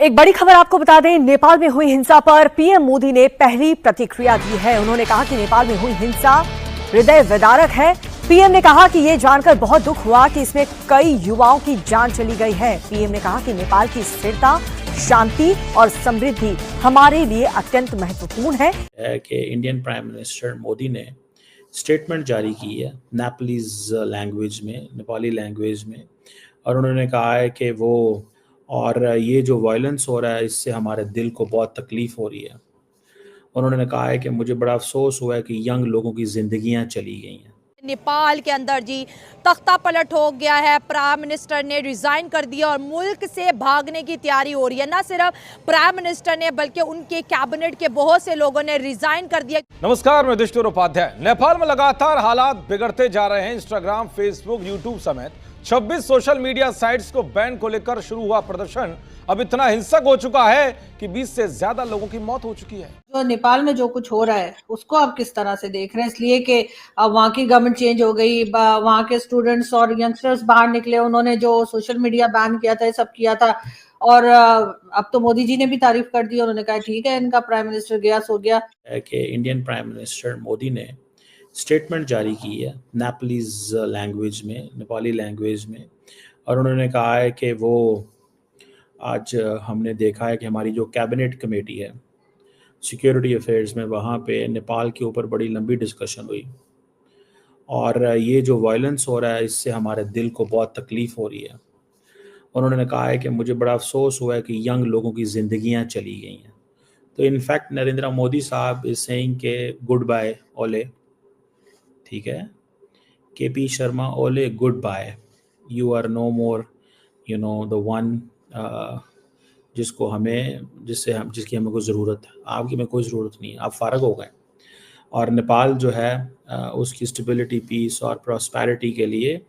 एक बड़ी खबर आपको बता दें, नेपाल में हुई हिंसा पर पीएम मोदी ने पहली प्रतिक्रिया दी है। उन्होंने कहा कि नेपाल में हुई हिंसा हृदय विदारक है। पीएम ने कहा कि ये जानकर बहुत दुख हुआ कि इसमें कई युवाओं की जान चली गई है। पीएम ने कहा कि नेपाल की स्थिरता, शांति और समृद्धि हमारे लिए अत्यंत महत्वपूर्ण है कि इंडियन प्राइम मिनिस्टर मोदी ने स्टेटमेंट जारी की है नेपालीज लैंग्वेज में, नेपाली लैंग्वेज में, और उन्होंने कहा है कि ये जो वायलेंस हो रहा है इससे हमारे दिल को बहुत तकलीफ हो रही है। उन्होंने कहा है कि मुझे बड़ा अफसोस हुआ है कि यंग लोगों की जिंदगियां चली गई हैं। नेपाल के अंदर जी तख्ता पलट हो गया है। प्राइम मिनिस्टर ने रिजाइन कर दिया और मुल्क से भागने की तैयारी हो रही है। ना सिर्फ प्राइम मिनिस्टर ने बल्कि उनके कैबिनेट के बहुत से लोगों ने रिजाइन कर दिया। नमस्कार, मैं युधिष्ठिर उपाध्याय। नेपाल में लगातार हालात बिगड़ते जा रहे हैं। इंस्टाग्राम, फेसबुक, यूट्यूब समेत 26 सोशल मीडिया साइट्स को बैन को लेकर शुरू हुआ प्रदर्शन अब इतना हिंसक हो चुका है कि 20 से ज्यादा लोगों की मौत हो चुकी है। जो नेपाल में जो कुछ हो रहा है उसको आप किस तरह से देख रहे हैं? इसलिए कि अब वहाँ की गवर्नमेंट चेंज हो गई, वहाँ के स्टूडेंट्स और यंगस्टर्स बाहर निकले, उन्होंने जो सोशल मीडिया बैन किया था, ये सब किया था, और अब तो मोदी जी ने भी तारीफ कर दी। उन्होंने कहा ठीक है, इनका प्राइम मिनिस्टर गया सो गया। कि इंडियन प्राइम मिनिस्टर मोदी ने स्टेटमेंट जारी की है नेपालीज लैंग्वेज में, नेपाली लैंग्वेज में, और उन्होंने कहा है कि आज हमने देखा है कि हमारी जो कैबिनेट कमेटी है सिक्योरिटी अफेयर्स में, वहाँ पे नेपाल के ऊपर बड़ी लंबी डिस्कशन हुई, और ये जो वायलेंस हो रहा है इससे हमारे दिल को बहुत तकलीफ हो रही है। उन्होंने कहा है कि मुझे बड़ा अफसोस हुआ है कि यंग लोगों की ज़िंदगियाँ चली गई हैं। तो इनफैक्ट नरेंद्र मोदी साहब इज सेइंग के गुड बाय ओले, ठीक है, KP Sharma Oli, good bye, you are no more the one जिसकी हमें कोई ज़रूरत है। आपकी में कोई ज़रूरत नहीं है, आप फारग हो गए। और नेपाल जो है उसकी स्टेबिलिटी, पीस और प्रॉस्पेरिटी के लिए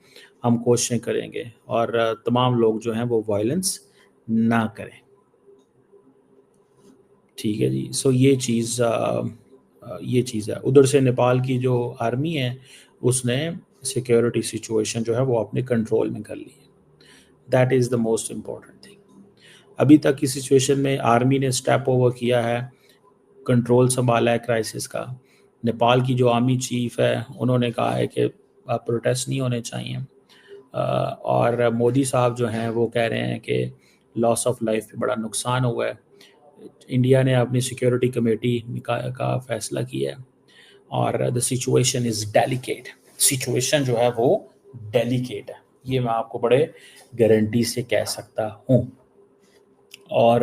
हम कोशिशें करेंगे, और तमाम लोग जो हैं वो वायलेंस ना करें, ठीक है जी। सो ये चीज़ है। उधर से नेपाल की जो आर्मी है उसने सिक्योरिटी सिचुएशन जो है वो अपने कंट्रोल में कर ली है। That is the most important thing. अभी तक की सिचुएशन में आर्मी ने स्टेप ओवर किया है, कंट्रोल संभाला है क्राइसिस का। नेपाल की जो आर्मी चीफ है उन्होंने कहा है कि प्रोटेस्ट नहीं होने चाहिए, और मोदी साहब जो हैं वो कह रहे हैं कि लॉस ऑफ लाइफ पे बड़ा नुकसान हुआ है। इंडिया ने अपनी सिक्योरिटी कमेटी का फैसला किया है, और the situation is delicate. Situation जो है वो डेलिकेट है, ये मैं आपको बड़े गारंटी से कह सकता हूँ। और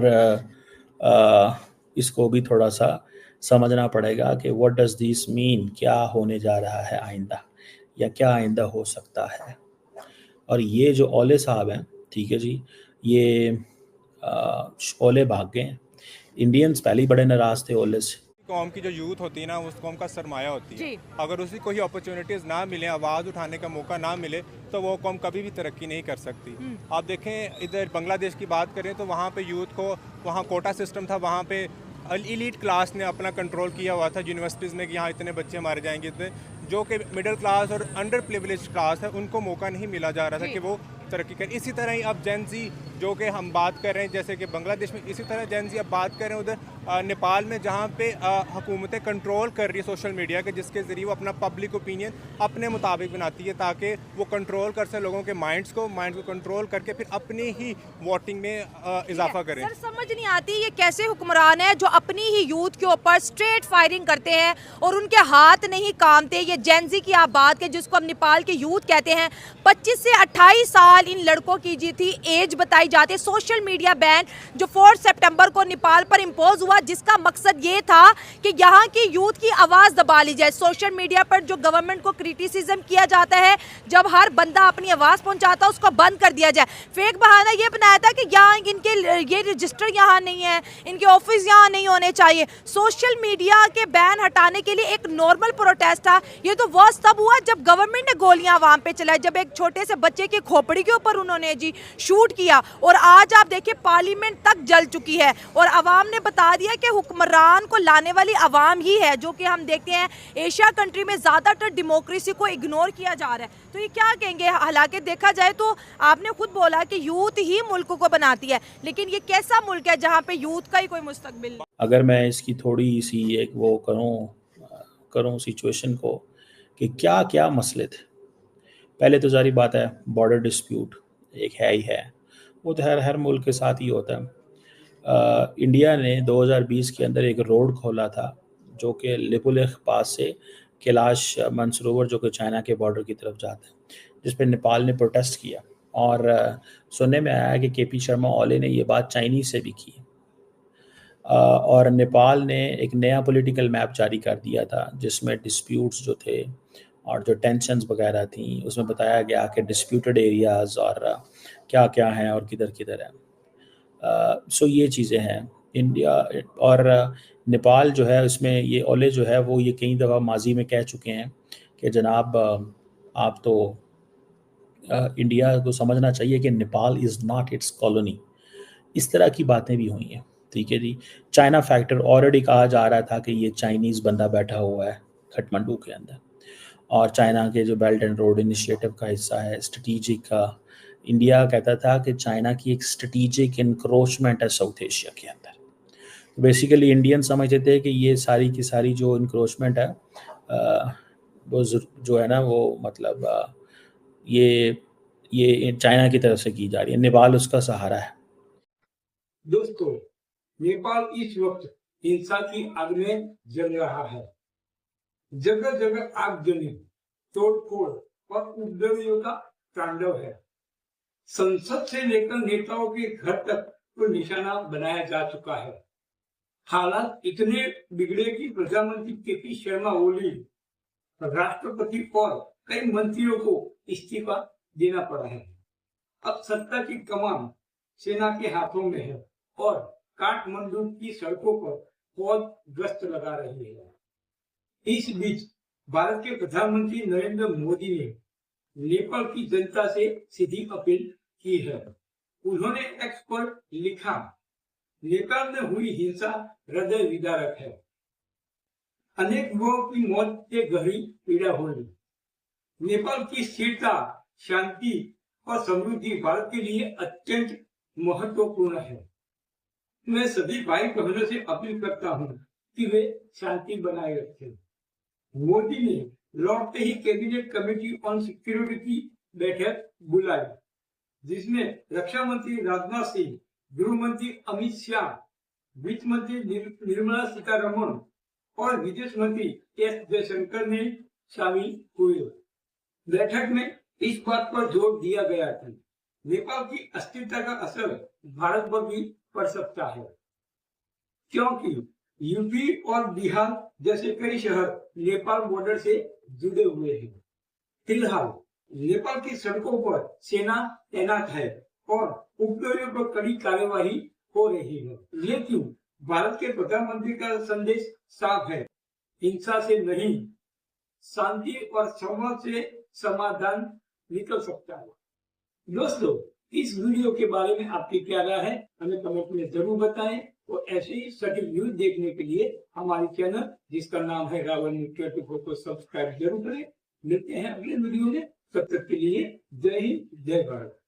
इसको भी थोड़ा सा समझना पड़ेगा कि व्हाट डज दिस मीन, क्या होने जा रहा है आइंदा, या क्या आइंदा हो सकता है। और ये जो ओले साहब हैं, ठीक है जी, ये ओले भाग गए हैं। इंडियंस पहले ही बड़े नाराज थे ओले से। कौम की जो यूथ होती है ना, उस कौम का सरमाया होती है। अगर उसी को ही अपॉर्चुनिटीज ना मिले, आवाज़ उठाने का मौका ना मिले, तो वो कौम कभी भी तरक्की नहीं कर सकती। आप देखें, इधर बांग्लादेश की बात करें तो वहाँ पे यूथ को, वहाँ कोटा सिस्टम था, वहाँ पे एलीट क्लास ने अपना कंट्रोल किया हुआ था यूनिवर्सिटीज़ में कि यहाँ इतने बच्चे मारे जाएंगे। इतने जो कि मिडिल क्लास और अंडर प्रिविलेज क्लास है उनको मौका नहीं मिला जा रहा था कि वो तरक्की करें। इसी तरह ही अब जेन ज़ी जो कि हम बात कर रहे हैं, जैसे कि बांग्लादेश में, इसी तरह जेन ज़ी अब बात कर रहे हैं उधर नेपाल में, जहाँ पे हुकूमतें कंट्रोल कर रही है सोशल मीडिया के, जिसके ज़रिए वो अपना पब्लिक ओपिनियन अपने मुताबिक बनाती है, ताकि वो कंट्रोल कर सके लोगों के माइंड को कंट्रोल करके फिर अपनी ही वोटिंग में इजाफा करें। सर, समझ नहीं आती ये कैसे हुक्मरान है जो अपनी ही यूथ के ऊपर स्ट्रेट फायरिंग करते हैं और उनके हाथ नहीं कामते। ये जेन ज़ी की आप बात करें, जिसको अब नेपाल के यूथ कहते हैं, 25 से 28 साल इन लड़कों की जी थी एज बताई जाती है। सोशल मीडिया बैन जो 4 सितंबर को नेपाल पर इम्पोज हुआ, जिसका मकसद ये था कि यहाँ की यूथ की आवाज़ दबा ली जाए। सोशल मीडिया पर जो गवर्नमेंट को क्रिटिसिज्म किया जाता है, जब हर बंदा अपनी आवाज़ पहुँचाता है उसको बंद कर दिया जाए। फेक बहाना ये बनाया था कि यहाँ इनके ये रजिस्टर यहाँ नहीं है, इनके ऑफिस यहाँ नहीं होने चाहिए। सोशल मीडिया के बैन हटाने के लिए एक नॉर्मल प्रोटेस्ट था। ये तो वो तब हुआ जब गवर्नमेंट ने गोलियां वहां पे चलाई, जब एक छोटे से बच्चे की खोपड़ी के ऊपर उन्होंने जी शूट किया। और आज आप देखिए पार्लियामेंट तक जल चुकी है और अवाम ने बता दिया कि हुक्मरान को लाने वाली अवाम ही है, जो कि हम देखते हैं एशिया कंट्री में ज़्यादातर डेमोक्रेसी को इग्नोर किया जा रहा है। तो ये क्या कहेंगे? हालांकि देखा जाए तो आपने खुद बोला कि यूथ ही मुल्क को बनाती है, लेकिन ये कैसा मुल्क है जहाँ पे यूथ का ही कोई मुस्तकबिल नहीं? अगर मैं इसकी थोड़ी सी एक वो करूँ सिचुएशन को कि क्या क्या मसले थे। पहले तो सारी बात है बॉर्डर डिस्प्यूट एक है ही है, वो तो हर मुल्क के साथ ही होता है। इंडिया ने 2020 के अंदर एक रोड खोला था जो कि लिपुलेख पास से कैलाश मानसरोवर जो कि चाइना के बॉर्डर की तरफ जाता है, जिस पर नेपाल ने प्रोटेस्ट किया और सुनने में आया कि केपी शर्मा ओली ने ये बात चाइनीज से भी की और नेपाल ने एक नया पॉलिटिकल मैप जारी कर दिया था जिसमें डिस्प्यूट्स जो थे और जो टेंशन्स वगैरह थी उसमें बताया गया कि डिस्प्यूटेड एरियाज़ और क्या क्या हैं और किधर किधर है। सो ये चीज़ें हैं। इंडिया और नेपाल जो है उसमें ये ओले जो है वो ये कई दफ़ा माजी में कह चुके हैं कि जनाब आप तो इंडिया को समझना चाहिए कि Nepal is not it's colony. इस तरह की बातें भी हुई हैं। ठीक है जी। चाइना फैक्टर ऑलरेडी कहा जा रहा था कि ये चाइनीज़ बंदा बैठा हुआ है काठमांडू के अंदर और चाइना के जो बेल्ट एंड रोड इनिशिएटिव का हिस्सा है, स्ट्रेटिजिक का। इंडिया कहता था कि चाइना की एक स्ट्रेटिजिक इंक्रोचमेंट है साउथ एशिया के अंदर। तो बेसिकली इंडियन समझते थे कि ये सारी की सारी जो इंक्रोचमेंट है वो जो है ना वो मतलब ये चाइना की तरफ से की जा रही है। नेपाल उसका सहारा है। दोस्तों, नेपाल इस वक्त हिंसा की आग में जल रहा है। जगह जगह आगजनी, तोड़फोड़ और उपद्रवियों का तांडव है। संसद से लेकर नेताओं के घर तक को निशाना बनाया जा चुका है। हालात इतने बिगड़े कि प्रधानमंत्री केपी शर्मा ओली, राष्ट्रपति और कई मंत्रियों को इस्तीफा देना पड़ा है। अब सत्ता की कमान सेना के हाथों में है और काठमांडू की सड़कों पर फौज गश्त लगा रही है। इस बीच भारत के प्रधानमंत्री नरेंद्र मोदी ने नेपाल की जनता से सीधी अपील की है। उन्होंने एक्स पर लिखा, नेपाल में हुई हिंसा हृदय विदारक है। अनेक युवाओं की मौत से गहरी पीड़ा हुई। नेपाल की स्थिरता, शांति और समृद्धि भारत के लिए अत्यंत महत्वपूर्ण है। मैं सभी भाई बहनों से अपील करता हूं कि वे शांति बनाए रखें। मोदी ने लौटते ही कैबिनेट कमेटी ऑन सिक्योरिटी की बैठक बुलाई, जिसमें रक्षा मंत्री राजनाथ सिंह, गृह मंत्री अमित शाह, वित्त मंत्री निर्मला सीतारमण और विदेश मंत्री एस जयशंकर ने शामिल हुए। बैठक में इस बात पर जोर दिया गया कि नेपाल की अस्थिरता का असर भारत पर भी पड़ सकता है, क्योंकि यूपी और बिहार जैसे कई शहर नेपाल बॉर्डर से जुड़े हुए हैं। फिलहाल नेपाल की सड़कों पर सेना तैनात है और उपद्रवियों पर कड़ी कार्यवाही हो रही है। लेकिन भारत के प्रधानमंत्री का संदेश साफ है, हिंसा से नहीं, शांति और संवाद से समाधान निकल सकता है। दोस्तों, इस वीडियो के बारे में आपकी क्या राय है, हमें कमेंट में जरूर बताएं और ऐसे ही सटीक न्यूज देखने के लिए हमारे चैनल जिसका नाम है रावल न्यूज 24 को सब्सक्राइब जरूर करें। मिलते हैं अगले वीडियो में, तब तक के लिए जय हिंद, जय भारत।